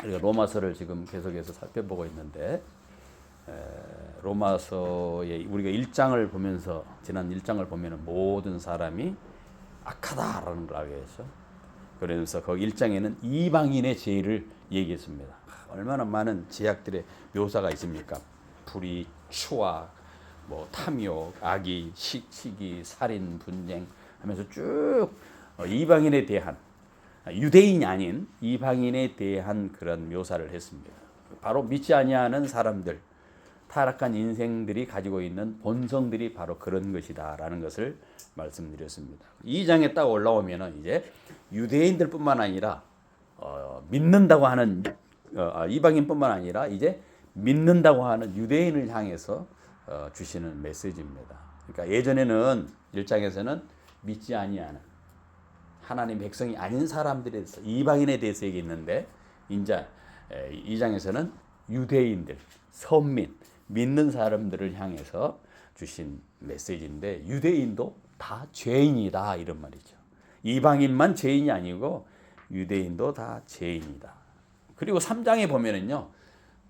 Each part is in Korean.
우리가 로마서를 지금 계속해서 살펴보고 있는데 로마서의 우리가 1장을 보면서 지난 1장을 보면은 모든 사람이 악하다라는 걸 알게 됐죠. 그래서 거기 1장에는 이방인의 죄를 얘기했습니다. 얼마나 많은 죄악들의 묘사가 있습니까? 불의, 추악, 뭐 탐욕, 악의, 시기, 살인, 분쟁 하면서 쭉 이방인에 대한 유대인이 아닌 이방인에 대한 그런 묘사를 했습니다. 바로 믿지 아니하는 사람들, 타락한 인생들이 가지고 있는 본성들이 바로 그런 것이다라는 것을 말씀드렸습니다. 2장에 딱 올라오면은 이제 유대인들뿐만 아니라 믿는다고 하는 이방인뿐만 아니라 이제 믿는다고 하는 유대인을 향해서 주시는 메시지입니다. 그러니까 예전에는 1장에서는 믿지 아니하는 하나님 백성이 아닌 사람들에 대해서 이방인에 대해서 얘기했는데 이제 2장에서는 유대인들, 선민, 믿는 사람들을 향해서 주신 메시지인데 유대인도 다 죄인이다 이런 말이죠. 이방인만 죄인이 아니고 유대인도 다 죄인이다. 그리고 3장에 보면은요.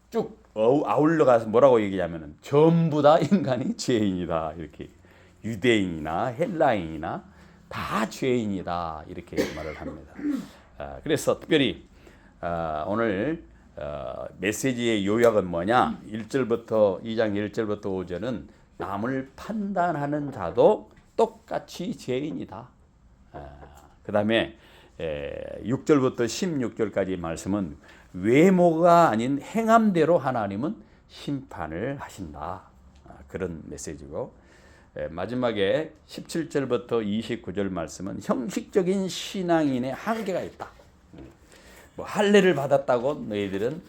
쭉 아울러 가서 뭐라고 얘기하면은 전부 다 인간이 죄인이다. 이렇게 유대인이나 헬라인이나 다 죄인이다. 이렇게 말을 합니다. 그래서 특별히 오늘 메시지의 요약은 뭐냐? 1절부터 2장 1절부터 5절은 남을 판단하는 자도 똑같이 죄인이다. 그 다음에 6절부터 16절까지 말씀은 외모가 아닌 행함대로 하나님은 심판을 하신다. 그런 메시지고 마지막에 17절부터 29절 말씀은 형식적인 신앙인의 한계가 있다. 뭐 할례를 받았다고 너희들은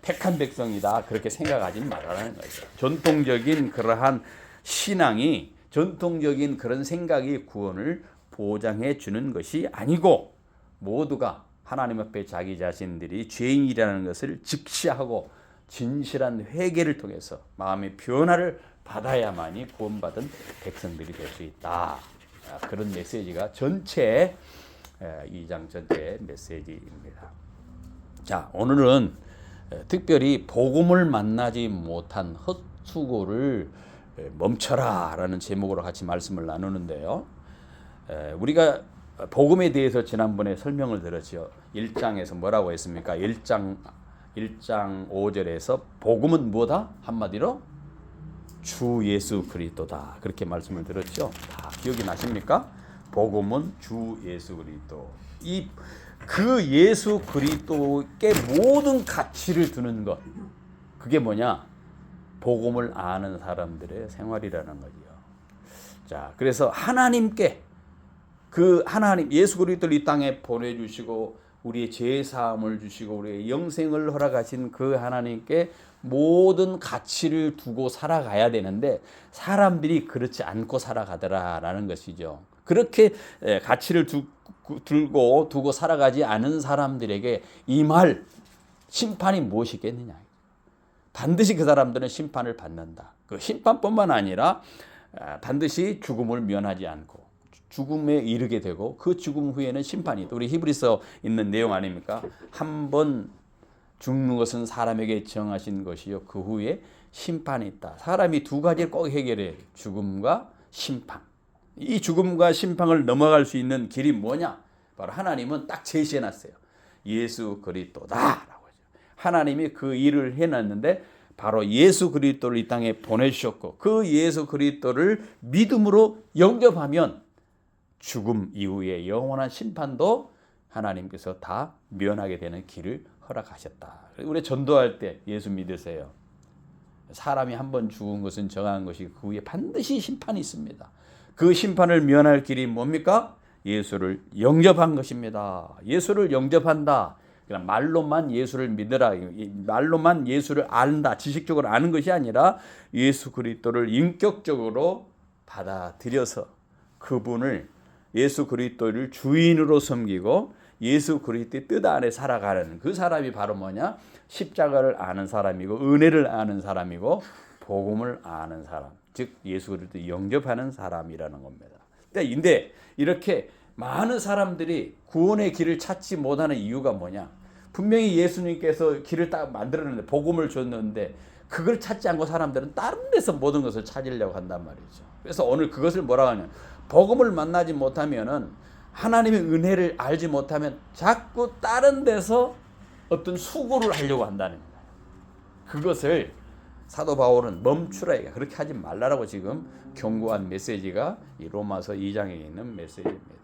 택한 백성이다. 그렇게 생각하지 말라는 거죠. 전통적인 그러한 신앙이 전통적인 그런 생각이 구원을 보장해 주는 것이 아니고 모두가 하나님 앞에 자기 자신들이 죄인이라는 것을 직시하고 진실한 회개를 통해서 마음의 변화를 받아야만이 구원받은 백성들이 될 수 있다. 그런 메시지가 전체 2장 전체 메시지입니다. 자, 오늘은 특별히 복음을 만나지 못한 헛수고를 멈춰라라는 제목으로 같이 말씀을 나누는데요. 우리가 복음에 대해서 지난번에 설명을 들었죠. 1장에서 뭐라고 했습니까? 1장 5절에서 복음은 뭐다? 한마디로 주 예수 그리스도다. 그렇게 말씀을 들었죠. 다 기억이 나십니까? 복음은 주 예수 그리스도. 그 예수 그리스도께 모든 가치를 두는 것. 그게 뭐냐? 복음을 아는 사람들의 생활이라는 거죠. 자, 그래서 하나님께 그 하나님 예수 그리스도를 이 땅에 보내주시고 우리의 죄 사함을 주시고 우리의 영생을 허락하신 그 하나님께 모든 가치를 두고 살아가야 되는데 사람들이 그렇지 않고 살아가더라라는 것이죠. 그렇게 가치를 두고 살아가지 않은 사람들에게 이 말 심판이 무엇이겠느냐. 반드시 그 사람들은 심판을 받는다. 그 심판뿐만 아니라 반드시 죽음을 면하지 않고 죽음에 이르게 되고 그 죽음 후에는 심판이 있다. 우리 히브리서 있는 내용 아닙니까? 한 번 죽는 것은 사람에게 정하신 것이요 그 후에 심판이 있다. 사람이 두 가지를 꼭 해결해. 죽음과 심판. 이 죽음과 심판을 넘어갈 수 있는 길이 뭐냐? 바로 하나님은 딱 제시해놨어요. 예수 그리스도다라고 하죠. 하나님이 그 일을 해놨는데 바로 예수 그리스도를 이 땅에 보내주셨고 그 예수 그리스도를 믿음으로 영접하면 죽음 이후에 영원한 심판도 하나님께서 다 면하게 되는 길을 허락하셨다. 우리 전도할 때 예수 믿으세요. 사람이 한 번 죽은 것은 정한 것이 그 후에 반드시 심판이 있습니다. 그 심판을 면할 길이 뭡니까? 예수를 영접한 것입니다. 예수를 영접한다. 그냥 말로만 예수를 믿으라. 말로만 예수를 안다. 지식적으로 아는 것이 아니라 예수 그리스도를 인격적으로 받아들여서 그분을 예수 그리스도를 주인으로 섬기고 예수 그리스도의 뜻 안에 살아가는 그 사람이 바로 뭐냐? 십자가를 아는 사람이고 은혜를 아는 사람이고 복음을 아는 사람. 즉 예수 그리스도를 영접하는 사람이라는 겁니다. 근데 이렇게 많은 사람들이 구원의 길을 찾지 못하는 이유가 뭐냐? 분명히 예수님께서 길을 딱 만들었는데 복음을 줬는데 그걸 찾지 않고 사람들은 다른 데서 모든 것을 찾으려고 한단 말이죠. 그래서 오늘 그것을 뭐라고 하냐? 복음을 만나지 못하면은 하나님의 은혜를 알지 못하면 자꾸 다른 데서 어떤 수고를 하려고 한다는 거예요. 그것을 사도 바울은 멈추라, 그렇게 하지 말라라고 지금 경고한 메시지가 이 로마서 2장에 있는 메시지입니다.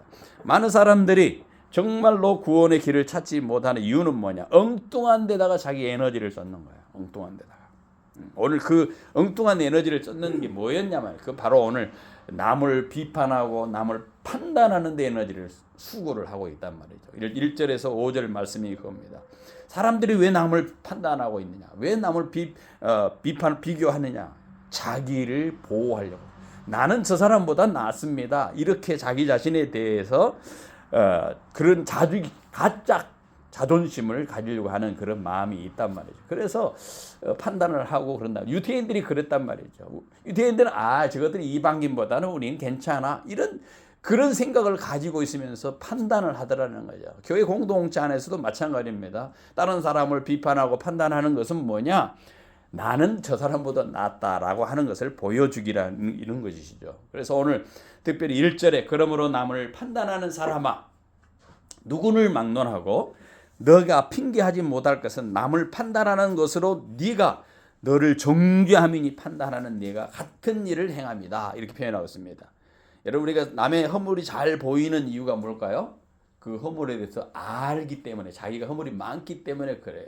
많은 사람들이 정말로 구원의 길을 찾지 못하는 이유는 뭐냐? 엉뚱한 데다가 자기 에너지를 쏟는 거예요. 엉뚱한 데다가. 오늘 그 엉뚱한 에너지를 쏟는 게 뭐였냐면 그 바로 오늘 남을 비판하고 남을 판단하는 데 에너지를 수고를 하고 있단 말이죠. 1절에서 5절 말씀이 그겁니다. 사람들이 왜 남을 판단하고 있느냐? 왜 남을 비교하느냐? 자기를 보호하려고. 나는 저 사람보다 낫습니다. 이렇게 자기 자신에 대해서 그런 가짜 자존심을 가지려고 하는 그런 마음이 있단 말이죠. 그래서 판단을 하고 그런다. 유대인들이 그랬단 말이죠. 유대인들은 저것들이 이방인보다는 우리는 괜찮아. 그런 생각을 가지고 있으면서 판단을 하더라는 거죠. 교회 공동체 안에서도 마찬가지입니다. 다른 사람을 비판하고 판단하는 것은 뭐냐? 나는 저 사람보다 낫다라고 하는 것을 보여주기라는 이런 것이죠. 그래서 오늘 특별히 1절에 그러므로 남을 판단하는 사람아 누구를 막론하고 너가 핑계하지 못할 것은 남을 판단하는 것으로 네가 너를 정죄함이니 판단하는 네가 같은 일을 행함이다. 이렇게 표현하고 있습니다. 여러분 우리가 남의 허물이 잘 보이는 이유가 뭘까요? 그 허물에 대해서 알기 때문에 자기가 허물이 많기 때문에 그래요.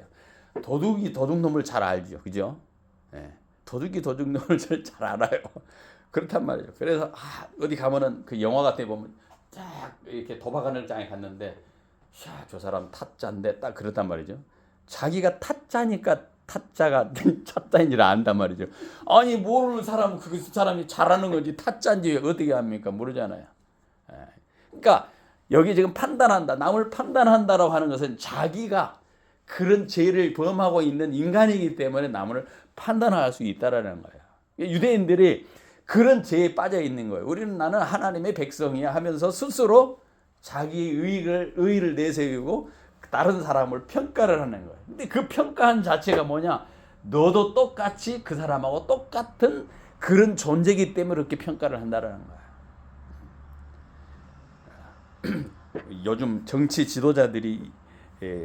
도둑이 도둑놈을 잘 알죠. 그죠? 예. 도둑이 도둑놈을 잘 알아요. 그렇단 말이죠. 그래서 어디 가면은 그 영화 같은 데 보면 딱 이렇게 도박하는 장에 갔는데 저 사람 타짜인데 딱 그렇단 말이죠. 자기가 타짜니까 타짜가 타짜인 줄 안단 말이죠. 아니 모르는 사람은 그 사람이 잘하는 건지 타짜인지 어떻게 합니까? 모르잖아요. 예. 그러니까 여기 지금 판단한다. 남을 판단한다라고 하는 것은 자기가 그런 죄를 범하고 있는 인간이기 때문에 남을 판단할 수 있다라는 거예요. 유대인들이 그런 죄에 빠져 있는 거예요. 나는 하나님의 백성이야 하면서 스스로 자기 의의를 내세우고 다른 사람을 평가를 하는 거예요. 근데 그 평가한 자체가 뭐냐? 너도 똑같이 그 사람하고 똑같은 그런 존재이기 때문에 그렇게 평가를 한다라는 거예요. 요즘 정치 지도자들이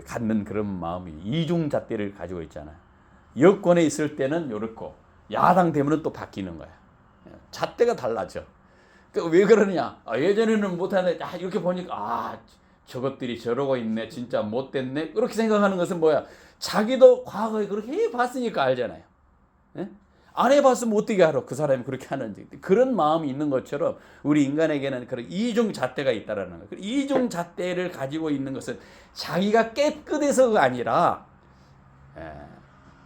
갖는 그런 마음이 이중잣대를 가지고 있잖아요. 여권에 있을 때는 이렇고 야당 되면 또 바뀌는 거야. 잣대가 달라져. 그러니까 왜 그러냐? 예전에는 못하는데 이렇게 보니까 저것들이 저러고 있네. 진짜 못됐네. 그렇게 생각하는 것은 뭐야? 자기도 과거에 그렇게 해봤으니까 알잖아요. 예? 안 해봤으면 어떻게 알아? 그 사람이 그렇게 하는지. 그런 마음이 있는 것처럼 우리 인간에게는 그런 이중잣대가 있다라는 거예요. 이중잣대를 가지고 있는 것은 자기가 깨끗해서가 아니라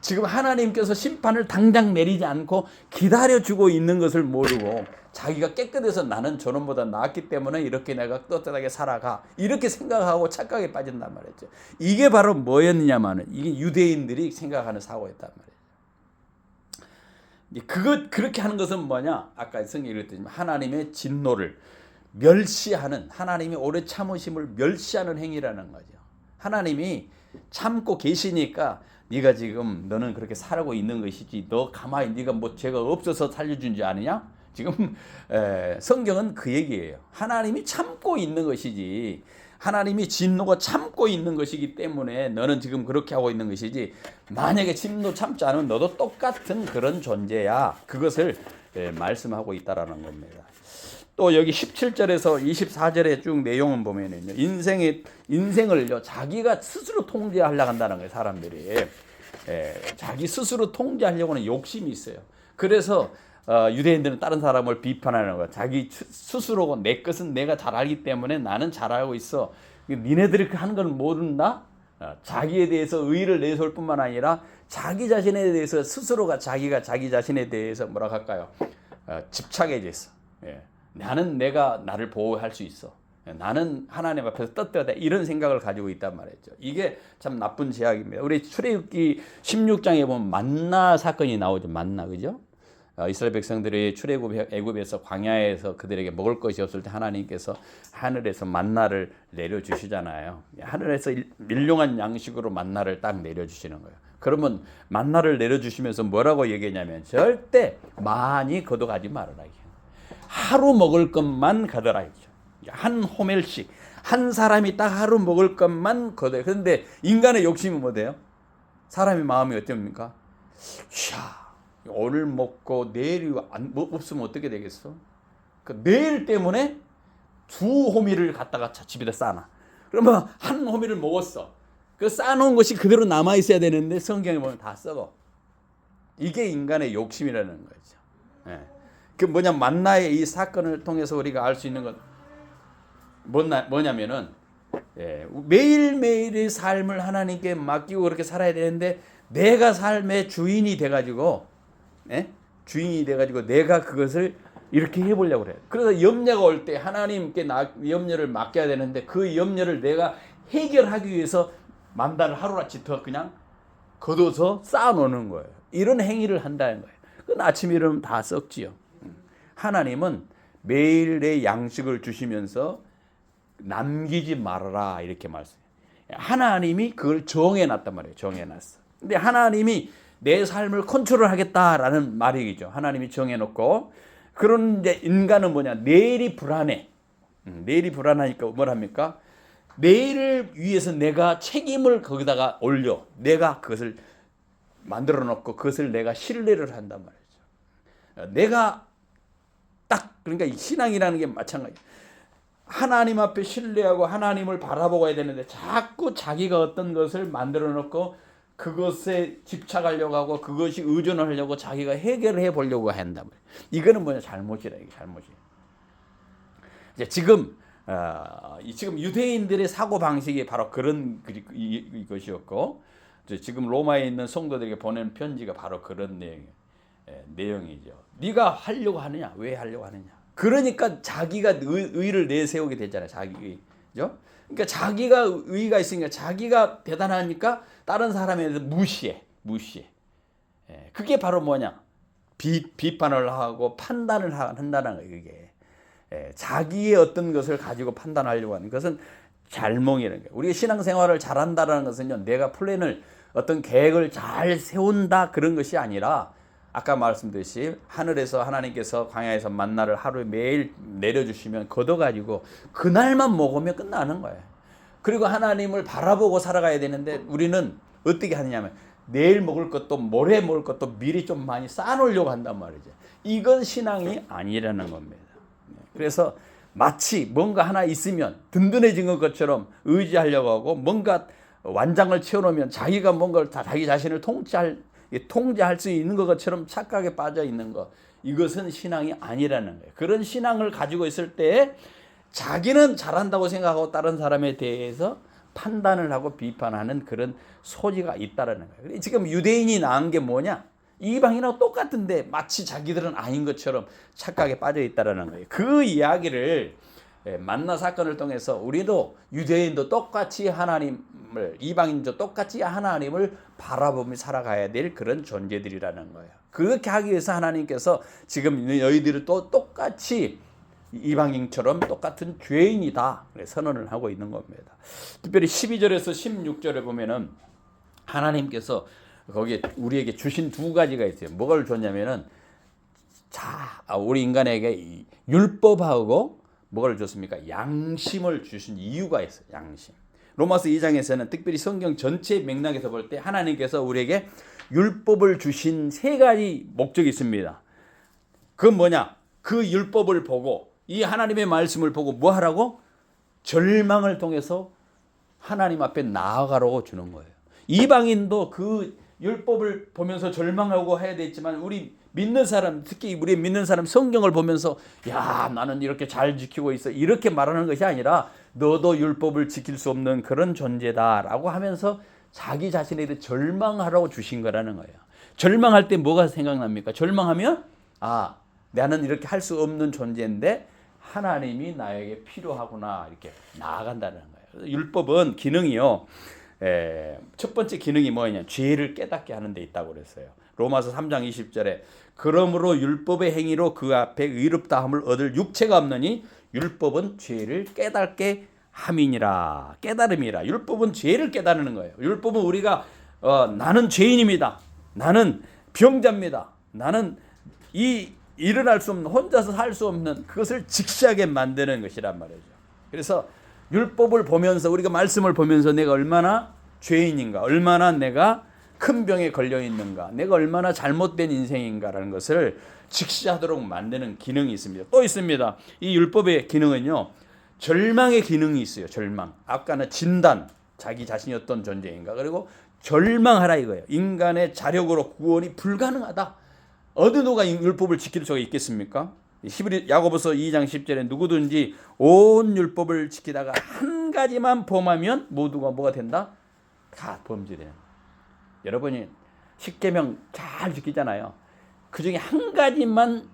지금 하나님께서 심판을 당장 내리지 않고 기다려주고 있는 것을 모르고 자기가 깨끗해서 나는 저놈보다 낫기 때문에 이렇게 내가 떳떳하게 살아가 이렇게 생각하고 착각에 빠진단 말이죠. 이게 바로 뭐였느냐면은 이게 유대인들이 생각하는 사고였단 말이에요. 그렇게 하는 것은 뭐냐? 아까 성경이 이랬더니 하나님의 진노를 멸시하는 하나님의 오래 참으심을 멸시하는 행위라는 거죠. 하나님이 참고 계시니까 네가 지금 너는 그렇게 살고 있는 것이지 너 가만히 네가 뭐 죄가 없어서 살려준 줄 아느냐? 지금 성경은 그 얘기예요. 하나님이 참고 있는 것이지 하나님이 진노가 참고 있는 것이기 때문에 너는 지금 그렇게 하고 있는 것이지 만약에 진노 참지 않으면 너도 똑같은 그런 존재야. 그것을 말씀하고 있다라는 겁니다. 또 여기 17절에서 24절의 쭉 내용을 보면은요. 인생을요. 자기가 스스로 통제하려고 한다는 거예요. 사람들이. 자기 스스로 통제하려고 하는 욕심이 있어요. 그래서 유대인들은 다른 사람을 비판하는 거야. 자기 스스로고 내 것은 내가 잘 알기 때문에 나는 잘 알고 있어. 니네들이 하는 걸 모른다? 자기에 대해서 의의를 내세울 뿐만 아니라 자기 자신에 대해서 스스로가 자기가 자기 자신에 대해서 뭐라고 할까요? 집착해져 있어. 나는 내가 나를 보호할 수 있어. 나는 하나님 앞에서 떳떳하다. 이런 생각을 가지고 있단 말이죠. 이게 참 나쁜 제약입니다. 우리 출애굽기 16장에 보면 만나 사건이 나오죠. 만나, 그죠? 이스라엘 백성들이 출애굽 애굽에서 광야에서 그들에게 먹을 것이 없을 때 하나님께서 하늘에서 만나를 내려 주시잖아요. 하늘에서 일용한 양식으로 만나를 딱 내려 주시는 거예요. 그러면 만나를 내려 주시면서 뭐라고 얘기했냐면 절대 많이 걷어가지 말아라. 하루 먹을 것만 가더라. 한 호멜씩 한 사람이 딱 하루 먹을 것만 걷어요. 그런데 인간의 욕심은 뭐예요? 사람의 마음이 어떻습니까? 오늘 먹고 내일이 없으면 어떻게 되겠어? 내일 때문에 두 호미를 갖다가 집에다 싸놔. 그러면 한 호미를 먹었어. 그 싸놓은 것이 그대로 남아 있어야 되는데 성경에 보면 다 썩어. 이게 인간의 욕심이라는 거죠. 예. 그 만나의 이 사건을 통해서 우리가 알 수 있는 건 뭐냐면은 매일매일의 삶을 하나님께 맡기고 그렇게 살아야 되는데 내가 삶의 주인이 돼가지고 내가 그것을 이렇게 해보려고 그래요. 그래서 염려가 올 때 하나님께 염려를 맡겨야 되는데 그 염려를 내가 해결하기 위해서 만다를 하루아치 더 그냥 걷어서 쌓아놓는 거예요. 이런 행위를 한다는 거예요. 그건 아침에 일어나면 다 썩지요. 하나님은 매일의 양식을 주시면서 남기지 말아라 이렇게 말씀해요. 하나님이 그걸 정해놨단 말이에요. 정해놨어. 근데 하나님이 내 삶을 컨트롤하겠다라는 말이죠. 하나님이 정해놓고 그런데 인간은 뭐냐? 내일이 불안해. 내일이 불안하니까 뭘 합니까? 내일을 위해서 내가 책임을 거기다가 올려. 내가 그것을 만들어 놓고 그것을 내가 신뢰를 한단 말이죠. 내가 딱 그러니까 신앙이라는 게 마찬가지예요. 하나님 앞에 신뢰하고 하나님을 바라보고 해야 되는데 자꾸 자기가 어떤 것을 만들어 놓고 그것에 집착하려고 하고 그것이 의존을 하려고 자기가 해결해 보려고 한단 말이에요. 이거는 뭐냐? 잘못이다. 이게 잘못이에요. 이제 지금 유대인들의 사고 방식이 바로 그런 것이었고 지금 로마에 있는 성도들에게 보낸 편지가 바로 그런 내용이죠. 네가 하려고 하느냐? 왜 하려고 하느냐? 그러니까 자기가 의를 내세우게 되잖아요. 자기 의. 그죠? 그러니까 자기가 의가 있으니까 자기가 대단하니까 다른 사람에 대해서 무시해. 그게 바로 뭐냐? 비판을 하고 판단을 한다는 거예요. 그게. 자기의 어떤 것을 가지고 판단하려고 하는 것은 잘못이라는 거예요. 우리가 신앙생활을 잘한다는 것은요. 내가 플랜을 어떤 계획을 잘 세운다 그런 것이 아니라 아까 말씀드렸듯이 하늘에서 하나님께서 광야에서 만나를 하루에 매일 내려주시면 걷어가지고 그날만 먹으면 끝나는 거예요. 그리고 하나님을 바라보고 살아가야 되는데 우리는 어떻게 하느냐면 내일 먹을 것도 모레 먹을 것도 미리 좀 많이 쌓아놓으려고 한단 말이죠. 이건 신앙이 아니라는 겁니다. 그래서 마치 뭔가 하나 있으면 든든해진 것처럼 의지하려고 하고 뭔가 완장을 채워놓으면 자기가 뭔가를 다 자기 자신을 통제할 수 있는 것처럼 착각에 빠져 있는 것. 이것은 신앙이 아니라는 거예요. 그런 신앙을 가지고 있을 때 자기는 잘한다고 생각하고 다른 사람에 대해서 판단을 하고 비판하는 그런 소지가 있다라는 거예요. 지금 유대인이 낳은 게 뭐냐? 이방인하고 똑같은데 마치 자기들은 아닌 것처럼 착각에 빠져 있다라는 거예요. 그 이야기를 만나 사건을 통해서 우리도 유대인도 똑같이 하나님을 이방인도 똑같이 하나님을 바라보며 살아가야 될 그런 존재들이라는 거예요. 그렇게 하기 위해서 하나님께서 지금 너희들이 또 똑같이 이방인처럼 똑같은 죄인이다 선언을 하고 있는 겁니다. 특별히 12절에서 16절에 보면은 하나님께서 거기에 우리에게 주신 두 가지가 있어요. 뭐를 줬냐면은 우리 인간에게 율법하고 뭐를 줬습니까? 양심을 주신 이유가 있어요. 양심. 로마서 2장에서는 특별히 성경 전체 맥락에서 볼 때 하나님께서 우리에게 율법을 주신 세 가지 목적이 있습니다. 그건 뭐냐? 그 율법을 보고 이 하나님의 말씀을 보고 뭐 하라고? 절망을 통해서 하나님 앞에 나아가라고 주는 거예요. 이방인도 그 율법을 보면서 절망하고 해야 되지만 우리 믿는 사람, 특히 우리 믿는 사람 성경을 보면서 야 나는 이렇게 잘 지키고 있어 이렇게 말하는 것이 아니라 너도 율법을 지킬 수 없는 그런 존재다라고 하면서 자기 자신에 대해 절망하라고 주신 거라는 거예요. 절망할 때 뭐가 생각납니까? 절망하면 나는 이렇게 할 수 없는 존재인데 하나님이 나에게 필요하구나 이렇게 나아간다는 거예요. 율법은 기능이요. 첫 번째 기능이 뭐냐? 죄를 깨닫게 하는 데 있다고 그랬어요. 로마서 3장 20절에 그러므로 율법의 행위로 그 앞에 의롭다함을 얻을 육체가 없느니 율법은 죄를 깨닫게 함이니라. 깨달음이라. 율법은 죄를 깨달는 거예요. 율법은 우리가 나는 죄인입니다. 나는 병자입니다. 나는 일어날 수 없는, 혼자서 살 수 없는 그것을 직시하게 만드는 것이란 말이죠. 그래서 율법을 보면서, 우리가 말씀을 보면서 내가 얼마나 죄인인가, 얼마나 내가 큰 병에 걸려 있는가, 내가 얼마나 잘못된 인생인가라는 것을 직시하도록 만드는 기능이 있습니다. 또 있습니다. 이 율법의 기능은요, 절망의 기능이 있어요. 절망. 아까는 진단, 자기 자신이 어떤 존재인가, 그리고 절망하라 이거예요. 인간의 자력으로 구원이 불가능하다. 어느 누가 율법을 지킬 수가 있겠습니까? 야고보서 2장 10절에 누구든지 온 율법을 지키다가 한 가지만 범하면 모두가 뭐가 된다? 다 범죄돼요. 여러분이 십계명 잘 지키잖아요. 그 중에 한 가지만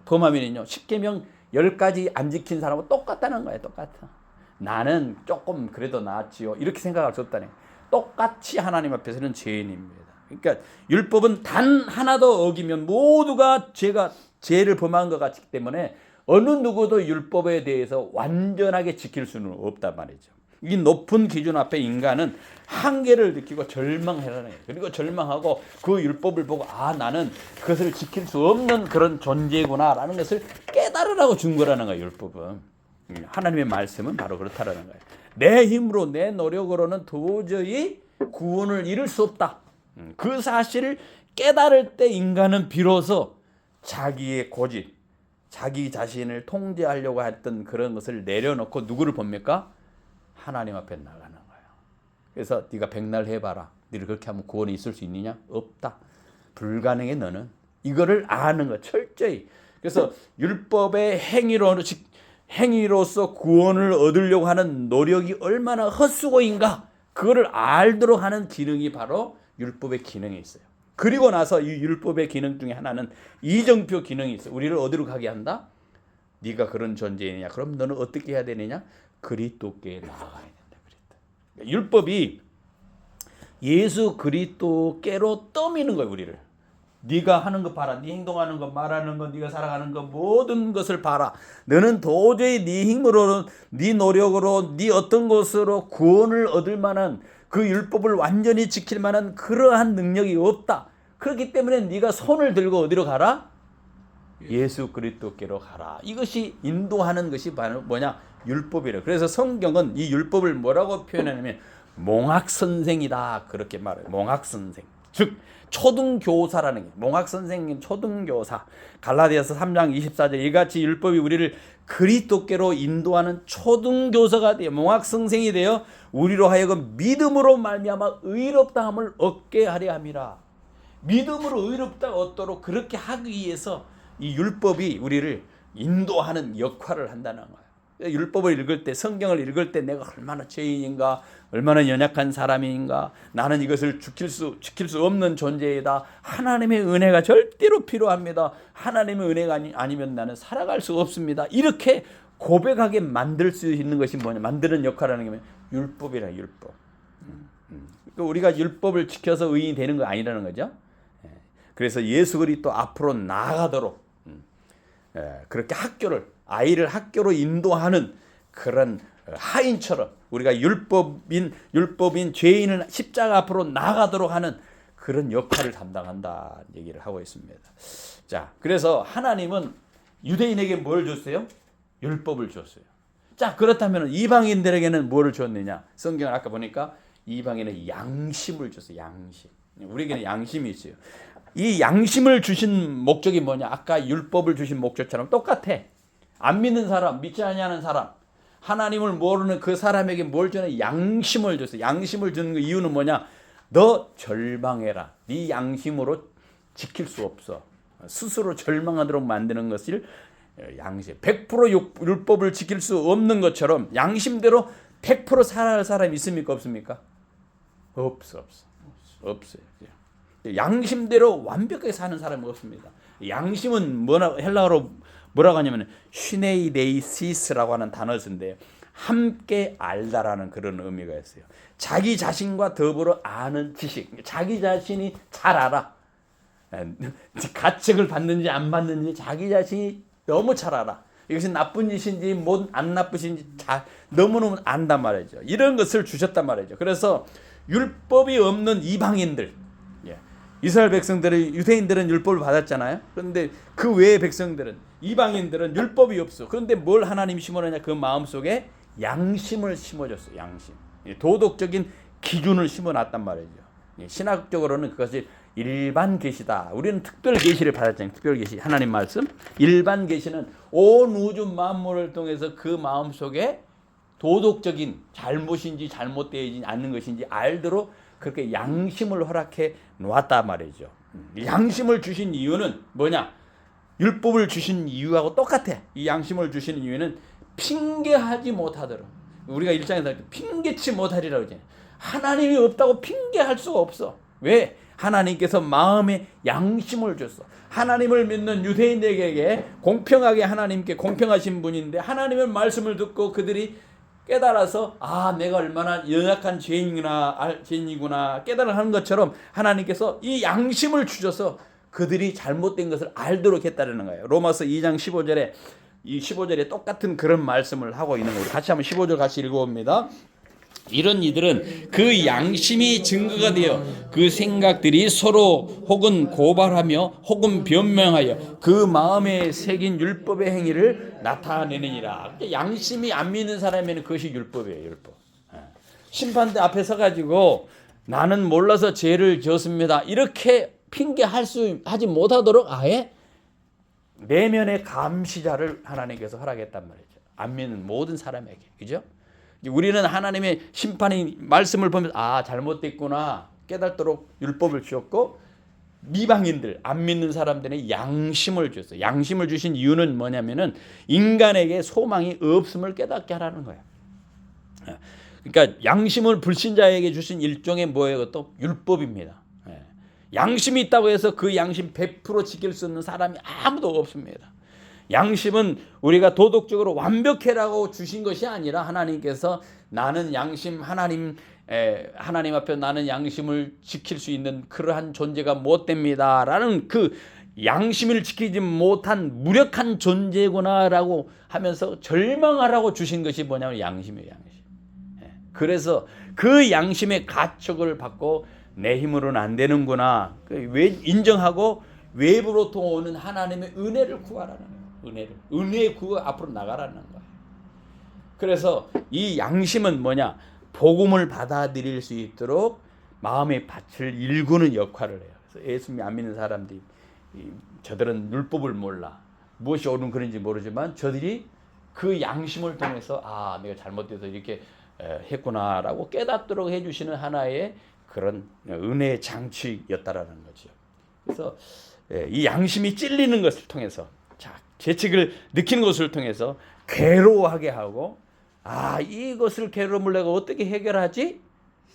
범하면요, 십계명 10가지 안 지킨 사람은 똑같다는 거예요. 똑같아. 나는 조금 그래도 나았지요, 이렇게 생각할 수 없다네. 똑같이 하나님 앞에서는 죄인입니다. 그러니까 율법은 단 하나도 어기면 모두가 죄를 범한 것 같기 때문에 어느 누구도 율법에 대해서 완전하게 지킬 수는 없단 말이죠. 이 높은 기준 앞에 인간은 한계를 느끼고 절망하는 거예요. 그리고 절망하고 그 율법을 보고 나는 그것을 지킬 수 없는 그런 존재구나라는 것을 깨달으라고 준 거라는 거예요. 율법은. 하나님의 말씀은 바로 그렇다라는 거예요. 내 힘으로, 내 노력으로는 도저히 구원을 이룰 수 없다. 그 사실을 깨달을 때 인간은 비로소 자기의 고집, 자기 자신을 통제하려고 했던 그런 것을 내려놓고 누구를 봅니까? 하나님 앞에 나가는 거예요. 그래서 네가 백날 해봐라. 네를 그렇게 하면 구원이 있을 수 있느냐? 없다. 불가능해 너는. 이거를 아는 거 철저히. 그래서 율법의 행위로서 구원을 얻으려고 하는 노력이 얼마나 헛수고인가, 그거를 알도록 하는 기능이 바로 율법의 기능이 있어요. 그리고 나서 이 율법의 기능 중에 하나는 이정표 기능이 있어요. 우리를 어디로 가게 한다? 네가 그런 존재이냐? 그럼 너는 어떻게 해야 되느냐? 그리스도께 나아가야 된다. 율법이 예수 그리스도께로 떠미는 거예요. 우리를. 네가 하는 거 봐라. 네 행동하는 거, 말하는 거, 네가 살아가는 거, 모든 것을 봐라. 너는 도저히 네 힘으로, 네 노력으로, 네 어떤 것으로 구원을 얻을 만한, 그 율법을 완전히 지킬 만한 그러한 능력이 없다. 그렇기 때문에 네가 손을 들고 어디로 가라? 예수 그리스도께로 가라. 이것이 인도하는 것이 바로 뭐냐? 율법이래. 그래서 성경은 이 율법을 뭐라고 표현하냐면 몽학선생이다, 그렇게 말해요. 몽학선생. 즉 초등교사라는 게, 몽학선생님 초등교사. 갈라디아서 3장 24절 이같이 율법이 우리를 그리스도께로 인도하는 초등교사가 되어, 몽학선생이 되어 우리로 하여금 믿음으로 말미암아 의롭다함을 얻게 하려 함이라. 믿음으로 의롭다 얻도록 그렇게 하기 위해서 이 율법이 우리를 인도하는 역할을 한다는 거예요. 율법을 읽을 때, 성경을 읽을 때 내가 얼마나 죄인인가, 얼마나 연약한 사람인가, 나는 이것을 지킬 수 없는 존재이다. 하나님의 은혜가 절대로 필요합니다. 하나님의 은혜가 아니면 나는 살아갈 수 없습니다. 이렇게 고백하게 만들 수 있는 것이 뭐냐? 만드는 역할을 하는 게 율법이라. 율법. 그러니까 우리가 율법을 지켜서 의인이 되는 거 아니라는 거죠. 그래서 예수 그리스도 앞으로 나아가도록 그렇게 아이를 학교로 인도하는 그런 하인처럼 우리가 율법인 죄인을 십자가 앞으로 나아가도록 하는 그런 역할을 담당한다 얘기를 하고 있습니다. 자, 그래서 하나님은 유대인에게 뭘 줬어요? 율법을 줬어요. 자, 그렇다면 이방인들에게는 뭐를 줬느냐? 성경을 아까 보니까 이방인은 양심을 줬어요. 양심. 우리에게는 양심이 있어요. 이 양심을 주신 목적이 뭐냐? 아까 율법을 주신 목적처럼 똑같아. 안 믿는 사람, 믿지 아니하는 사람, 하나님을 모르는 그 사람에게 뭘 주냐? 양심을 줬어요. 양심을 주는 그 이유는 뭐냐? 너 절망해라. 네 양심으로 지킬 수 없어. 스스로 절망하도록 만드는 것을 양심. 100% 율법을 지킬 수 없는 것처럼 양심대로 100% 살아갈 사람이 있습니까? 없습니까? 없어요. 양심대로 완벽하게 사는 사람은 없습니다. 양심은 헬라어로 뭐라고 하냐면 슈네이데이시스라고 하는 단어를 쓴대요. 함께 알다라는 그런 의미가 있어요. 자기 자신과 더불어 아는 지식. 자기 자신이 잘 알아. 가책을 받는지 안 받는지 자기 자신이 너무 잘 알아. 이것이 나쁜 짓인지 안 나쁘신지 너무너무 안단 말이죠. 이런 것을 주셨단 말이죠. 그래서 율법이 없는 이방인들, 이스라엘 백성들은, 유대인들은 율법을 받았잖아요. 그런데 그 외의 백성들은, 이방인들은 율법이 없어. 그런데 뭘 하나님 심어놓냐? 그 마음속에 양심을 심어줬어. 양심, 도덕적인 기준을 심어놨단 말이죠. 신학적으로는 그것이 일반 계시다. 우리는 특별 계시를 받았잖아요. 특별 계시, 하나님 말씀. 일반 계시는 온 우주 만물을 통해서 그 마음속에 도덕적인 잘못인지 잘못되지 않는 것인지 알도록 그렇게 양심을 허락해 놓았단 말이죠. 양심을 주신 이유는 뭐냐? 율법을 주신 이유하고 똑같아. 이 양심을 주신 이유는 핑계하지 못하도록. 우리가 1장에서 핑계치 못하리라고 하잖아요. 하나님이 없다고 핑계할 수가 없어. 왜? 하나님께서 마음에 양심을 줬어. 하나님을 믿는 유대인에게 공평하게 하나님께 공평하신 분인데 하나님의 말씀을 듣고 그들이 깨달아서 내가 얼마나 연약한 죄인이구나 깨달아 하는 것처럼 하나님께서 이 양심을 주셔서 그들이 잘못된 것을 알도록 했다는 거예요. 로마서 2장 15절에 이 15절에 똑같은 그런 말씀을 하고 있는 거예요. 같이 한번 15절 같이 읽어봅니다. 이런 이들은 그 양심이 증거가 되어 그 생각들이 서로 혹은 고발하며 혹은 변명하여 그 마음에 새긴 율법의 행위를 나타내느니라. 양심이 안 믿는 사람에는 그것이 율법이에요. 율법. 심판대 앞에 서가지고 나는 몰라서 죄를 지었습니다. 이렇게 하지 못하도록 아예 내면의 감시자를 하나님께서 허락했단 말이죠. 안 믿는 모든 사람에게. 그죠? 우리는 하나님의 심판의 말씀을 보면서 잘못됐구나 깨닫도록 율법을 주셨고, 미방인들, 안 믿는 사람들의 양심을 줬어요. 양심을 주신 이유는 뭐냐면은 인간에게 소망이 없음을 깨닫게 하라는 거예요. 그러니까 양심을 불신자에게 주신 일종의 뭐예요? 또 율법입니다. 양심이 있다고 해서 그 양심 100% 지킬 수 있는 사람이 아무도 없습니다. 양심은 우리가 도덕적으로 완벽해라고 주신 것이 아니라 하나님께서 나는 양심, 하나님 앞에 나는 양심을 지킬 수 있는 그러한 존재가 못 됩니다라는 그 양심을 지키지 못한 무력한 존재구나라고 하면서 절망하라고 주신 것이 뭐냐면 양심이에요. 양심. 그래서 그 양심의 가축을 받고 내 힘으로는 안 되는구나 인정하고 외부로부터 오는 하나님의 은혜를 구하라는 거예요. 은혜의 구호 앞으로 나가라는 거예요. 그래서 이 양심은 뭐냐? 복음을 받아들일 수 있도록 마음의 밭을 일구는 역할을 해요. 그래서 예수님 안 믿는 사람들이 저들은 율법을 몰라. 무엇이 옳은 그런지 모르지만 저들이 그 양심을 통해서 내가 잘못돼서 이렇게 했구나라고 깨닫도록 해주시는 하나의 그런 은혜의 장치였다라는 거죠. 그래서 이 양심이 찔리는 것을 통해서 죄책을 느끼는 것을 통해서 괴로워하게 하고 이것을 괴로움을 내가 어떻게 해결하지?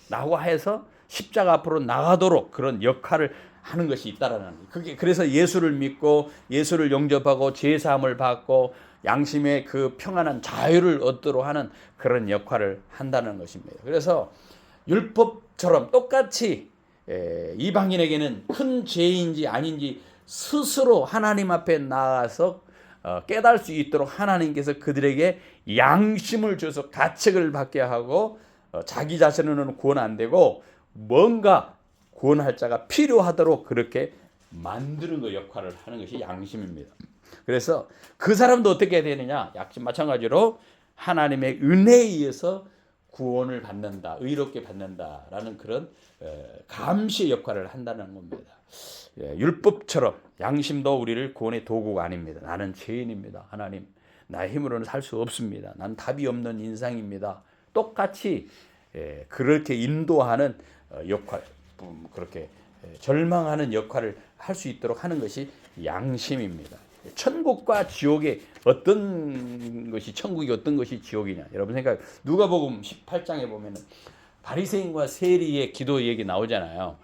라고 해서 십자가 앞으로 나가도록 그런 역할을 하는 것이 있다라는 그게 그래서 예수를 믿고 예수를 영접하고 죄 사함을 받고 양심의 그 평안한 자유를 얻도록 하는 그런 역할을 한다는 것입니다. 그래서 율법처럼 똑같이 이방인에게는 큰 죄인지 아닌지 스스로 하나님 앞에 나가서 깨달을 수 있도록 하나님께서 그들에게 양심을 줘서 가책을 받게 하고 자기 자신은 구원 안 되고 뭔가 구원할 자가 필요하도록 그렇게 만드는 그 역할을 하는 것이 양심입니다. 그래서 그 사람도 어떻게 해야 되느냐? 역시 마찬가지로 하나님의 은혜에 의해서 구원을 받는다, 의롭게 받는다라는 그런 감시의 역할을 한다는 겁니다. 율법처럼 양심도 우리를 구원의 도구가 아닙니다. 나는 죄인입니다. 하나님, 나의 힘으로는 살 수 없습니다. 난 답이 없는 인생입니다. 똑같이 그렇게 인도하는 역할, 그렇게 절망하는 역할을 할 수 있도록 하는 것이 양심입니다. 천국과 지옥의 어떤 것이 천국이 어떤 것이 지옥이냐? 여러분 생각, 누가복음 18장에 보면은 바리새인과 세리의 기도 얘기 나오잖아요.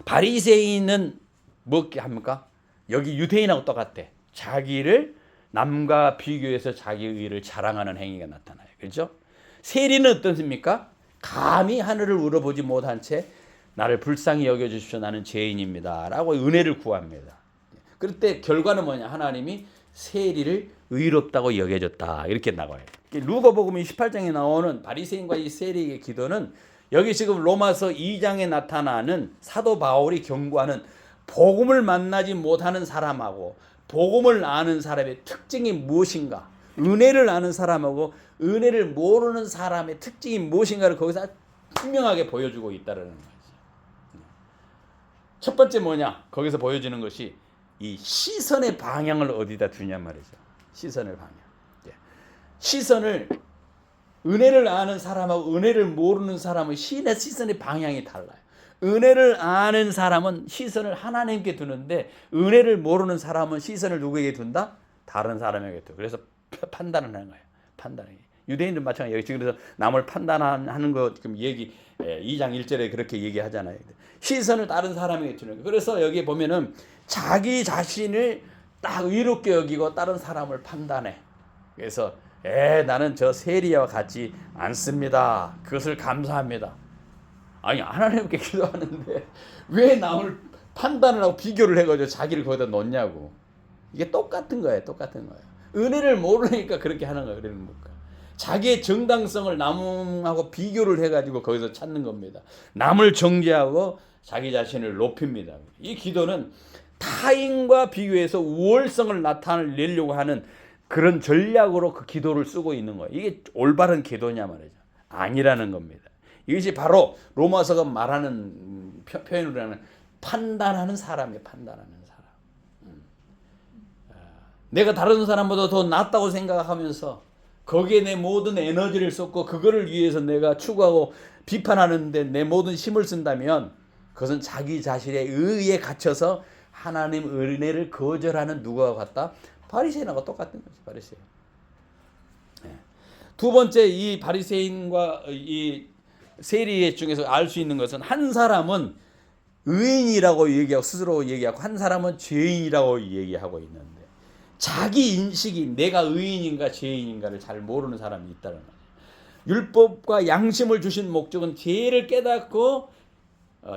바리새인은 뭐 합니까? 여기 유대인하고 똑같대. 자기를 남과 비교해서 자기 의를 자랑하는 행위가 나타나요. 그렇죠? 세리는 어떻습니까? 감히 하늘을 우러보지 못한 채 나를 불쌍히 여겨주십시오. 나는 죄인입니다. 라고 은혜를 구합니다. 그럴 때 결과는 뭐냐? 하나님이 세리를 의롭다고 여겨줬다. 이렇게 나와요. 누가복음 18장에 나오는 바리새인과 이 세리의 기도는 여기 지금 로마서 2장에 나타나는 사도 바울이 경고하는 복음을 만나지 못하는 사람하고 복음을 아는 사람의 특징이 무엇인가, 은혜를 아는 사람하고 은혜를 모르는 사람의 특징이 무엇인가를 거기서 분명하게 보여주고 있다는 거죠. 첫 번째 뭐냐? 거기서 보여주는 것이 이 시선의 방향을 어디다 두냐 말이죠. 시선의 방향. 시선을 은혜를 아는 사람하고 은혜를 모르는 사람은 시선의 방향이 달라요. 은혜를 아는 사람은 시선을 하나님께 두는데 은혜를 모르는 사람은 시선을 누구에게 둔다? 다른 사람에게 둔다. 그래서 판단을 하는 거예요. 판단이. 유대인들 마찬가지예요. 그래서 남을 판단하는 거 지금 2장 1절에 그렇게 얘기하잖아요. 시선을 다른 사람에게 두는 거예요. 그래서 여기 보면은 자기 자신을 딱 의롭게 여기고 다른 사람을 판단해. 그래서 나는 저 세리와 같지 않습니다. 그것을 감사합니다. 아니 하나님께 기도하는데 왜 남을 판단을 하고 비교를 해가지고 자기를 거기다 놓냐고. 이게 똑같은 거예요. 똑같은 거예요. 은혜를 모르니까 그렇게 하는 거예요. 그러는 겁니까? 자기의 정당성을 남하고 비교를 해가지고 거기서 찾는 겁니다. 남을 정죄하고 자기 자신을 높입니다. 이 기도는 타인과 비교해서 우월성을 나타내려고 하는 그런 전략으로 그 기도를 쓰고 있는 거예요. 이게 올바른 기도냐 말이죠. 아니라는 겁니다. 이것이 바로 로마서가 말하는 표현으로 하는 판단하는 사람이에요. 판단하는 사람. 내가 다른 사람보다 더 낫다고 생각하면서 거기에 내 모든 에너지를 쏟고 그거를 위해서 내가 추구하고 비판하는데 내 모든 힘을 쓴다면 그것은 자기 자신의 의에 갇혀서 하나님 은혜를 거절하는 누구와 같다? 바리새인하고 똑같은 거죠. 바리새인. 두 번째 이 바리새인과 이 세리 중에서 알 수 있는 것은 한 사람은 의인이라고 얘기하고 스스로 얘기하고 한 사람은 죄인이라고 얘기하고 있는데 자기 인식이 내가 의인인가 죄인인가를 잘 모르는 사람이 있다는 거예요. 율법과 양심을 주신 목적은 죄를 깨닫고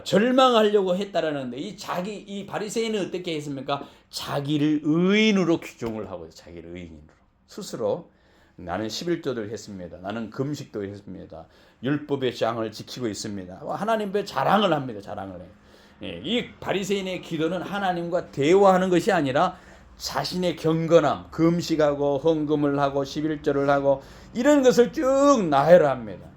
절망하려고 했다라는데 이 바리새인은 어떻게 했습니까? 자기를 의인으로 규정을 하고 자기를 의인으로 스스로 나는 11조를 했습니다. 나는 금식도 했습니다. 율법의 장을 지키고 있습니다. 하나님 앞에 자랑을 합니다. 자랑을 해요. 이 바리새인의 기도는 하나님과 대화하는 것이 아니라 자신의 경건함, 금식하고 헌금을 하고 11조를 하고 이런 것을 쭉 나열합니다.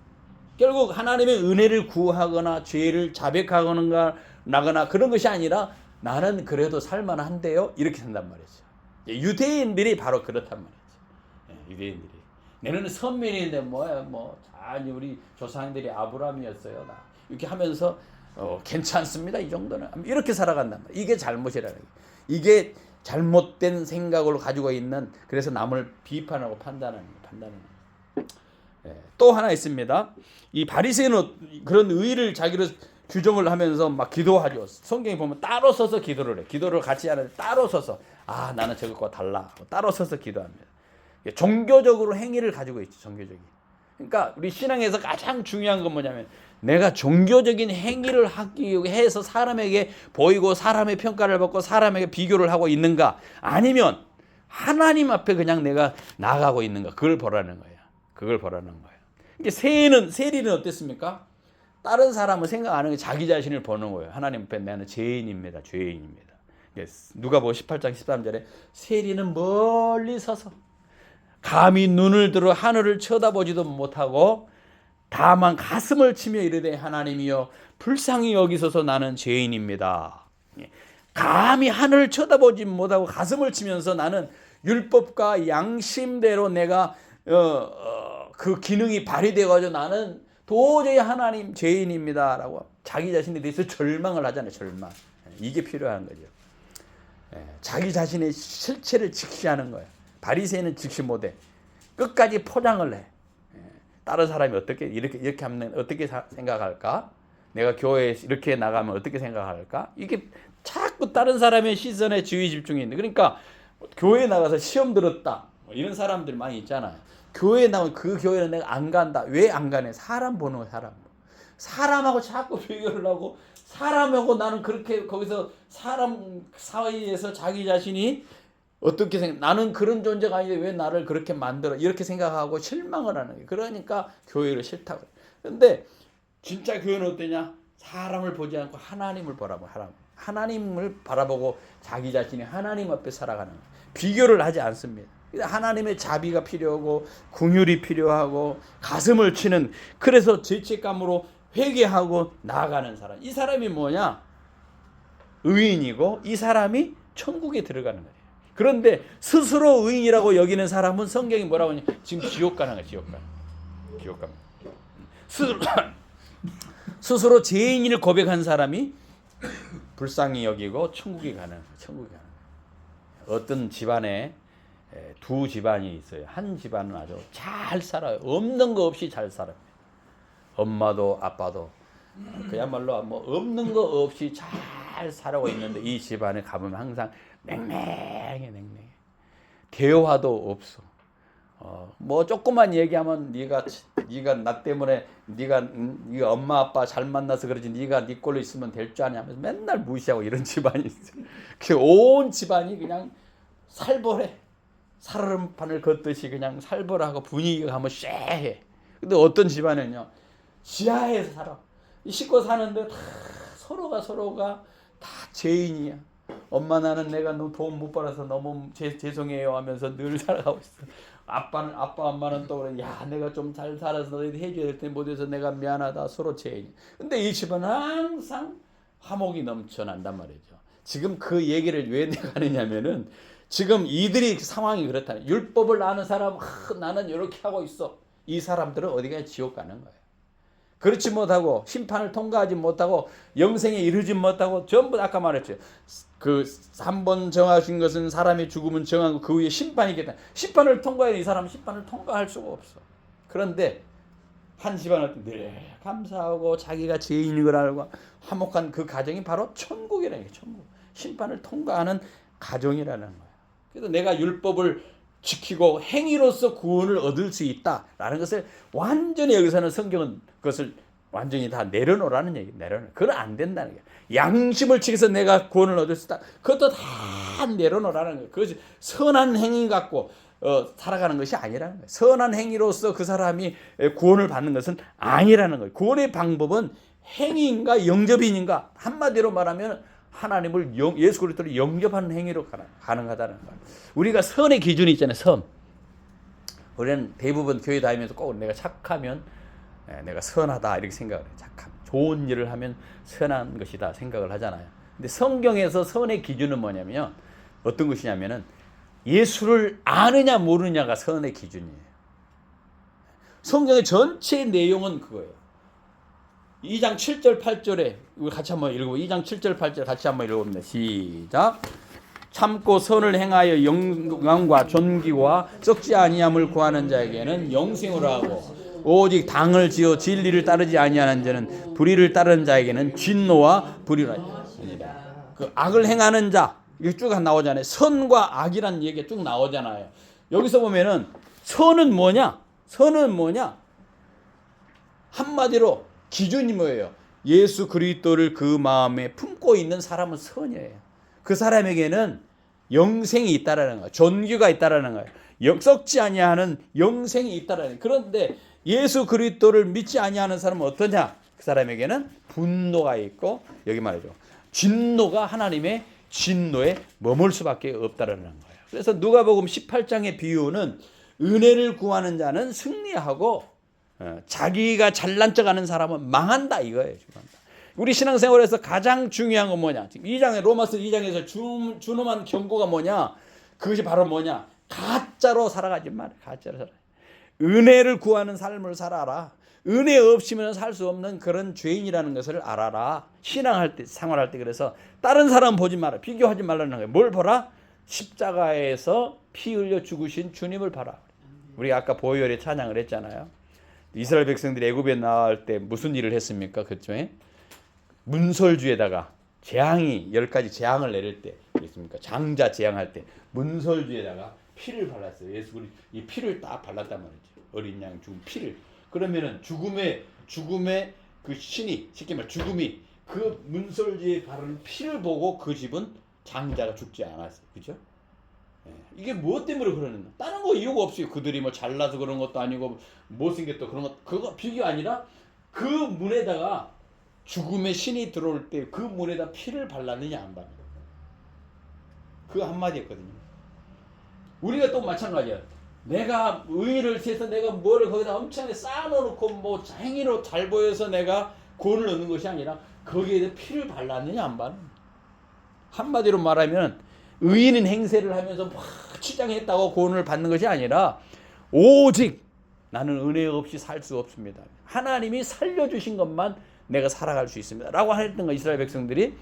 결국 하나님의 은혜를 구하거나 죄를 자백하거나 나거나 그런 것이 아니라 나는 그래도 살만한데요. 이렇게 산단 말이죠. 유대인들이 바로 그렇단 말이죠. 유대인들이 내는 선민인데 아니 우리 조상들이 아브라함이었어요. 이렇게 하면서 괜찮습니다. 이 정도는 이렇게 살아간단 말이에요. 이게 잘못이라는 거예요. 이게 잘못된 생각으로 가지고 있는 그래서 남을 비판하고 판단하는 거예요. 또 하나 있습니다. 이 바리새인은 그런 의를 자기로 규정을 하면서 막 기도하죠. 성경에 보면 따로 서서 기도를 해. 기도를 같이 하는데 따로 서서 나는 저것과 달라. 따로 서서 기도합니다. 종교적으로 행위를 가지고 있죠. 종교적인. 그러니까 우리 신앙에서 가장 중요한 건 뭐냐면 내가 종교적인 행위를 하기 위해서 사람에게 보이고 사람의 평가를 받고 사람에게 비교를 하고 있는가 아니면 하나님 앞에 그냥 내가 나아가고 있는가 그걸 보라는 거예요. 그걸 보라는 거예요. 그러니까 세리는 어땠습니까? 다른 사람은 생각 안 하고 자기 자신을 보는 거예요. 하나님 앞에 나는 죄인입니다. 죄인입니다. 누가복음 18장 13절에 세리는 멀리 서서 감히 눈을 들어 하늘을 쳐다보지도 못하고 다만 가슴을 치며 이르되 하나님이여 불쌍히 여기소서 나는 죄인입니다. 감히 하늘을 쳐다보지 못하고 가슴을 치면서 나는 율법과 양심대로 내가 그 기능이 발휘되어가지고 나는 도저히 하나님 죄인입니다 라고 자기 자신에 대해서 절망을 하잖아요. 절망. 이게 필요한 거죠. 자기 자신의 실체를 직시하는 거예요. 바리새인은 직시 못해. 끝까지 포장을 해. 다른 사람이 이렇게 하면 어떻게 생각할까? 내가 교회에 이렇게 나가면 어떻게 생각할까? 이게 자꾸 다른 사람의 시선에 주의 집중이 있는. 그러니까 교회 나가서 시험 들었다. 이런 사람들 많이 있잖아요. 교회 나오면 그 교회는 내가 안 간다. 왜 안 가네? 사람 보는 거야, 사람. 사람하고 자꾸 비교를 하고 사람하고 나는 그렇게 거기서 사람 사이에서 자기 자신이 어떻게 생각? 나는 그런 존재가 아닌데 왜 나를 그렇게 만들어? 이렇게 생각하고 실망을 하는 거예요. 그러니까 교회를 싫다고. 그런데 진짜 교회는 어떠냐? 사람을 보지 않고 하나님을 바라보고 하나님을 바라보고 자기 자신이 하나님 앞에 살아가는 거예요. 비교를 하지 않습니다. 하나님의 자비가 필요하고 긍휼이 필요하고 가슴을 치는, 그래서 죄책감으로 회개하고 나아가는 사람. 이 사람이 뭐냐? 의인이고 이 사람이 천국에 들어가는 거예요. 그런데 스스로 의인이라고 여기는 사람은 성경이 뭐라고 하냐? 지금 지옥 가는 거예요. 지옥 가는 거예요. 스스로 죄인을 고백한 사람이 불쌍히 여기고 천국에 가는 거예요. 어떤 집안에 두 집안이 있어요. 한 집안은 아주 잘 살아요. 없는 거 없이 잘 살아요. 엄마도 아빠도 그야말로 뭐 없는 거 없이 잘 살아고 있는데 이 집안에 가보면 항상 냉랭해. 대화도 없어. 뭐 조금만 얘기하면 네가 나 때문에 네가 엄마 아빠 잘 만나서 그러지 네가 네 꼴로 있으면 될 줄 아냐면서 맨날 무시하고 이런 집안이 있어. 그 온 집안이 그냥 살벌해. 살얼음판을 걷듯이 그냥 살벌하고 분위기가 한번 쎄해. 근데 어떤 집안은요 지하에서 살아. 싣고 사는데 다 서로가 다 죄인이야. 엄마 나는 내가 너 돈 못 벌어서 너무 죄송해요 하면서 늘 살아가고 있어. 아빠 엄마는 또 그래. 야 내가 좀 잘 살아서 너희들 해줘야 될 텐데 못해서 내가 미안하다. 서로 죄인이야. 근데 이 집은 항상 화목이 넘쳐난단 말이죠. 지금 그 얘기를 왜 내가 하느냐면은 지금 이들이 상황이 그렇다. 율법을 아는 사람 나는 이렇게 하고 있어. 이 사람들은 어디가 지옥 가는 거예요. 그렇지 못하고 심판을 통과하지 못하고 영생에 이르지 못하고 전부 아까 말했죠. 그 한 번 정하신 것은 사람의 죽음은 정하고 그 위에 심판이 있겠다. 심판을 통과해야 이 사람은 심판을 통과할 수가 없어. 그런데 한 집안은 늘 감사하고 자기가 죄인인 걸 알고 화목한 그 가정이 바로 천국이라는 거예요. 천국. 심판을 통과하는 가정이라는 거예요. 그래서 내가 율법을 지키고 행위로서 구원을 얻을 수 있다라는 것을 완전히 여기서는 성경은 그것을 완전히 다 내려놓으라는 얘기. 그건 안 된다는 거예요. 양심을 지켜서 내가 구원을 얻을 수 있다. 그것도 다 내려놓으라는 거예요. 그것이 선한 행위 갖고 살아가는 것이 아니라는 거예요. 선한 행위로서 그 사람이 구원을 받는 것은 아니라는 거예요. 구원의 방법은 행위인가 영접인인가, 한마디로 말하면 하나님을 예수 그리스도를 영접하는 행위로 가능하다는 거예요. 우리가 선의 기준이 있잖아요. 선. 우리는 대부분 교회 다니면서 꼭 내가 착하면 내가 선하다 이렇게 생각을 해요. 착함. 좋은 일을 하면 선한 것이다 생각을 하잖아요. 근데 성경에서 선의 기준은 뭐냐면 어떤 것이냐면은 예수를 아느냐 모르느냐가 선의 기준이에요. 성경의 전체 내용은 그거예요. 2장 7절 8절에 우리 같이 한번 읽어보. 2장 7절 8절 같이 한번 읽어봅니다. 시작. 참고 선을 행하여 영광과 존귀와 썩지 아니함을 구하는 자에게는 영생으로 하고 오직 당을 지어 진리를 따르지 아니하는 자는 불의를 따르는 자에게는 진노와 불의라. 그 악을 행하는 자 이게 쭉 나오잖아요. 선과 악이라는 얘기가 쭉 나오잖아요. 여기서 보면은 선은 뭐냐? 한마디로 기준이 뭐예요? 예수 그리스도를 그 마음에 품고 있는 사람은 선이에요. 그 사람에게는 영생이 있다라는 거예요. 존귀가 있다라는 거예요. 썩지 아니하는 영생이 있다라는 거예요. 그런데 예수 그리스도를 믿지 아니하는 사람은 어떠냐? 그 사람에게는 분노가 있고 여기 말이죠. 진노가 하나님의 진노에 머물 수밖에 없다라는 거예요. 그래서 누가복음 18장의 비유는 은혜를 구하는 자는 승리하고 자기가 잘난 척하는 사람은 망한다 이거예요. 우리 신앙생활에서 가장 중요한 건 뭐냐? 지금 2장에 로마서 2장에서 준엄한 경고가 뭐냐? 그것이 바로 뭐냐? 가짜로 살아가지 말. 가짜로 살아. 은혜를 구하는 삶을 살아라. 은혜 없이면 살 수 없는 그런 죄인이라는 것을 알아라. 신앙할 때, 생활할 때 그래서 다른 사람 보지 마라. 비교하지 말라는 거예요. 뭘 보라? 십자가에서 피 흘려 죽으신 주님을 봐라. 우리가 아까 보혈의 찬양을 했잖아요. 이스라엘 백성들이 애굽에 나올 때 무슨 일을 했습니까? 그쯤에 문설주에다가 재앙이 10가지 재앙을 내릴 때 그랬습니까? 장자 재앙할 때 문설주에다가 피를 발랐어요. 예수 그리스도 이 피를 딱 발랐단 말이죠. 어린 양 죽은 피를. 그러면은 죽음의 그 신이 쉽게 말 죽음이 그 문설주에 바르는 피를 보고 그 집은 장자가 죽지 않았어요. 그죠? 이게 무엇 때문에 그러는가? 다른 거 이유가 없어요. 그들이 뭐 잘나서 그런 것도 아니고 못생겼다 그런 것 그거 비교 아니라 그 문에다가 죽음의 신이 들어올 때 그 문에다 피를 발랐느냐 안 발랐느냐 그 한마디였거든요. 우리가 또 마찬가지야. 내가 의의를 세서 내가 뭐를 거기다 엄청나게 쌓아놓고 뭐 행위로 잘 보여서 내가 구원을 얻는 것이 아니라 거기에 대해 피를 발랐느냐 안 발랐느냐. 한마디로 말하면 의인은 행세를 하면서 막 치장했다고 구원을 받는 것이 아니라 오직 나는 은혜 없이 살 수 없습니다. 하나님이 살려주신 것만 내가 살아갈 수 있습니다. 라고 했던 거 이스라엘 백성들이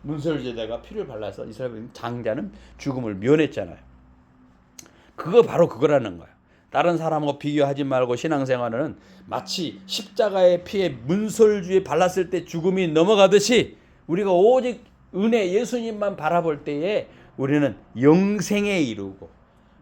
문설주에다가 피를 발라서 이스라엘 백성 장자는 죽음을 면했잖아요. 그거 바로 그거라는 거예요. 다른 사람하고 비교하지 말고 신앙생활은 마치 십자가의 피에 문설주에 발랐을 때 죽음이 넘어가듯이 우리가 오직 은혜 예수님만 바라볼 때에 우리는 영생에 이르고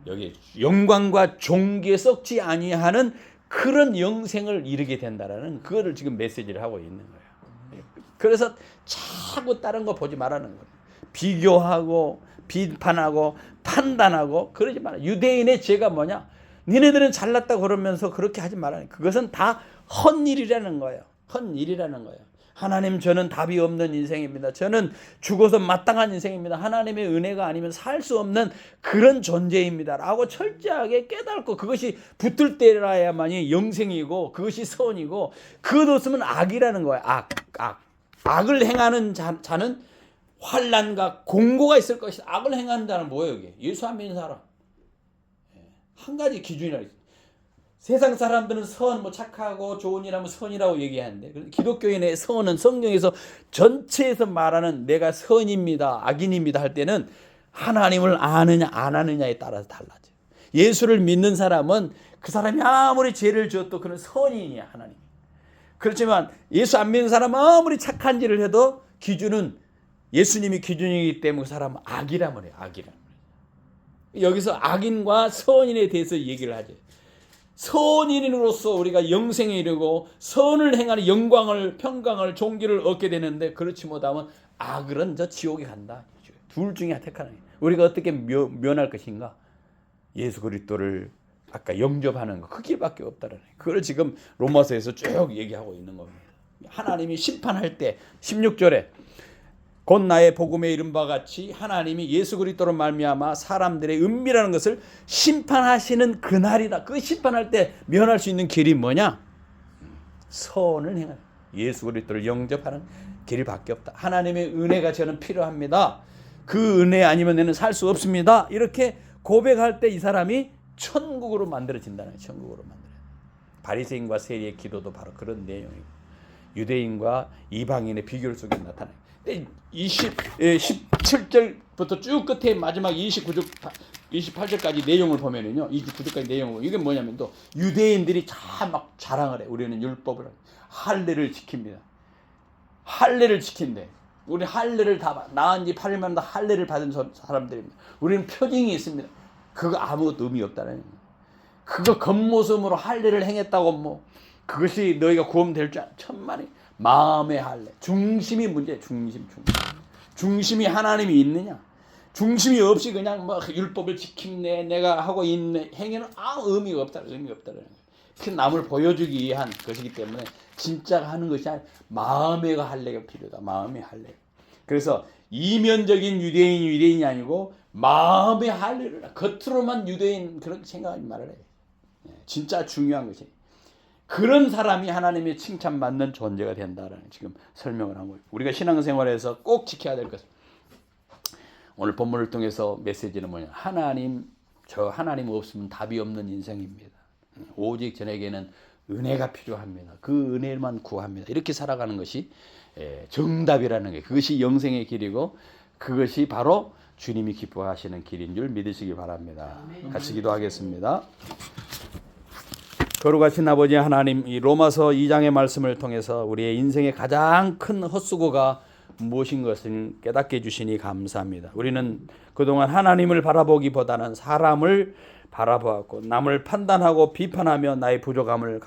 여기 영광과 존귀에 썩지 아니하는 그런 영생을 이루게 된다라는 그거를 지금 메시지를 하고 있는 거예요. 그래서 자꾸 다른 거 보지 말라는 거예요. 비교하고 비판하고 판단하고 그러지 마라. 유대인의 죄가 뭐냐? 니네들은 잘났다 그러면서 그렇게 하지 말라는 거예요. 그것은 다 헛일이라는 거예요. 헛일이라는 거예요. 하나님 저는 답이 없는 인생입니다. 저는 죽어서 마땅한 인생입니다. 하나님의 은혜가 아니면 살 수 없는 그런 존재입니다. 라고 철저하게 깨닫고 그것이 붙을 때라야만이 영생이고 그것이 선이고 그것 없으면 악이라는 거예요. 악을 행하는 자는 환난과 공고가 있을 것이다. 악을 행하는 자는 뭐예요? 이게? 예수 안 믿는 사람. 한 가지 기준이라 있어요. 세상 사람들은 선, 뭐 착하고 좋은 일하면 선이라고 얘기하는데 기독교인의 선은 성경에서 전체에서 말하는 내가 선입니다, 악인입니다 할 때는 하나님을 아느냐 안 아느냐에 따라서 달라져요. 예수를 믿는 사람은 그 사람이 아무리 죄를 지어도 그는 선인이야 하나님. 그렇지만 예수 안 믿는 사람은 아무리 착한 일을 해도 기준은 예수님이 기준이기 때문에 그 사람은 악이라면 해요. 악이라면. 여기서 악인과 선인에 대해서 얘기를 하죠. 선인으로서 우리가 영생에 이르고 선을 행하는 영광을 평강을 존귀를 얻게 되는데 그렇지 못하면 악을은 저 지옥에 간다. 둘 중에 택하는 거예요. 우리가 어떻게 면할 것인가? 예수 그리스도를 아까 영접하는 거 그 길밖에 없다라는 거예요. 그걸 지금 로마서에서 쭉 얘기하고 있는 겁니다. 하나님이 심판할 때 16절에 곧 나의 복음에 이른 바와 같이 하나님이 예수 그리스도로 말미암아 사람들의 은밀한 것을 심판하시는 그날이다. 그 심판할 때 면할 수 있는 길이 뭐냐? 선을 행하는 예수 그리스도를 영접하는 길밖에 없다. 하나님의 은혜가 저는 필요합니다. 그 은혜 아니면 나는 살 수 없습니다. 이렇게 고백할 때 이 사람이 천국으로 만들어진다는 거예요. 천국으로 만들어요. 바리새인과 세리의 기도도 바로 그런 내용이고 유대인과 이방인의 비교 속에 나타나요. 17절부터 쭉 끝에 마지막 28절까지 내용을 보면은요. 29절까지 내용을 이게 뭐냐면 또 유대인들이 다 막 자랑을 해. 우리는 율법을 할례를 지킵니다. 할례를 지킨대. 우리 할례를 다 낳은 지 8일만 다 할례를 받은 사람들입니다. 우리는 표징이 있습니다. 그거 아무것도 의미 없다는 거예요. 그거 겉모습으로 할례를 행했다고 뭐 그것이 너희가 구원될 줄 천만에 마음의 할례. 중심이 문제예요. 중심이 하나님이 있느냐. 중심이 없이 그냥 뭐 율법을 지킴네 내가 하고 있네 행위는 아무 의미가 없다. 의미가 없다는 거예요. 그 남을 보여주기 위한 것이기 때문에 진짜 하는 것이 아니라 마음의 할례가 필요하다. 마음의 할례. 그래서 이면적인 유대인이 아니고 마음의 할례를 겉으로만 유대인 그렇게 생각하지 말아야 해요. 진짜 중요한 것이 그런 사람이 하나님의 칭찬받는 존재가 된다라는 지금 설명을 한 거예요. 우리가 신앙생활에서 꼭 지켜야 될 것은 오늘 본문을 통해서 메시지는 뭐냐? 저 하나님 없으면 답이 없는 인생입니다. 오직 저에게는 은혜가 필요합니다. 그 은혜만 구합니다. 이렇게 살아가는 것이 정답이라는 게 그것이 영생의 길이고 그것이 바로 주님이 기뻐하시는 길인 줄 믿으시기 바랍니다. 같이 기도하겠습니다. 거룩하신 아버지 하나님, 이 로마서 2장의 말씀을 통해서 우리의 인생의 가장 큰 헛수고가 무엇인 것을 깨닫게 해주시니 감사합니다. 우리는 그동안 하나님을 바라보기보다는 사람을 바라보았고 남을 판단하고 비판하며 나의 부족함을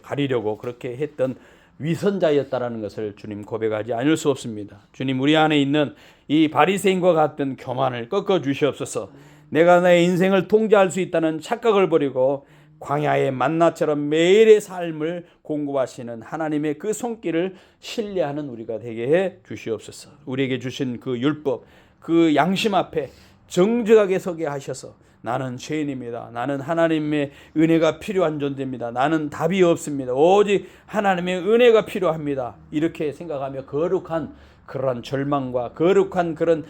가리려고 그렇게 했던 위선자였다라는 것을 주님 고백하지 않을 수 없습니다. 주님, 우리 안에 있는 이 바리새인과 같은 교만을 꺾어 주시옵소서. 내가 나의 인생을 통제할 수 있다는 착각을 버리고 광야의 만나처럼 매일의 삶을 공급하시는 하나님의 그 손길을 신뢰하는 우리가 되게 해 주시옵소서. 우리에게 주신 그 율법, 그 양심 앞에 정직하게 서게 하셔서 나는 죄인입니다. 나는 하나님의 은혜가 필요한 존재입니다. 나는 답이 없습니다. 오직 하나님의 은혜가 필요합니다. 이렇게 생각하며 거룩한 그런 절망과 거룩한 그런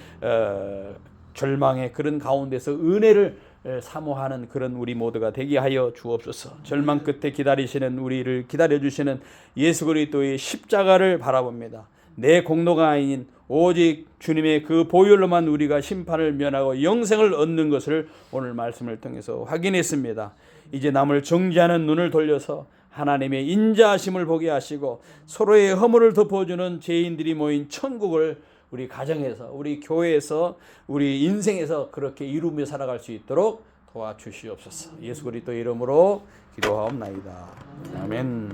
절망의 그런 가운데서 은혜를 사모하는 그런 우리 모두가 되게 하여 주옵소서. 절망 끝에 기다리시는 우리를 기다려주시는 예수 그리스도의 십자가를 바라봅니다. 내 공로가 아닌 오직 주님의 그 보혈로만 우리가 심판을 면하고 영생을 얻는 것을 오늘 말씀을 통해서 확인했습니다. 이제 남을 정죄하는 눈을 돌려서 하나님의 인자하심을 보게 하시고 서로의 허물을 덮어주는 죄인들이 모인 천국을 우리 가정에서, 우리 교회에서, 우리 인생에서 그렇게 이루며 살아갈 수 있도록 도와주시옵소서. 예수 그리스도의 이름으로 기도하옵나이다. 아멘.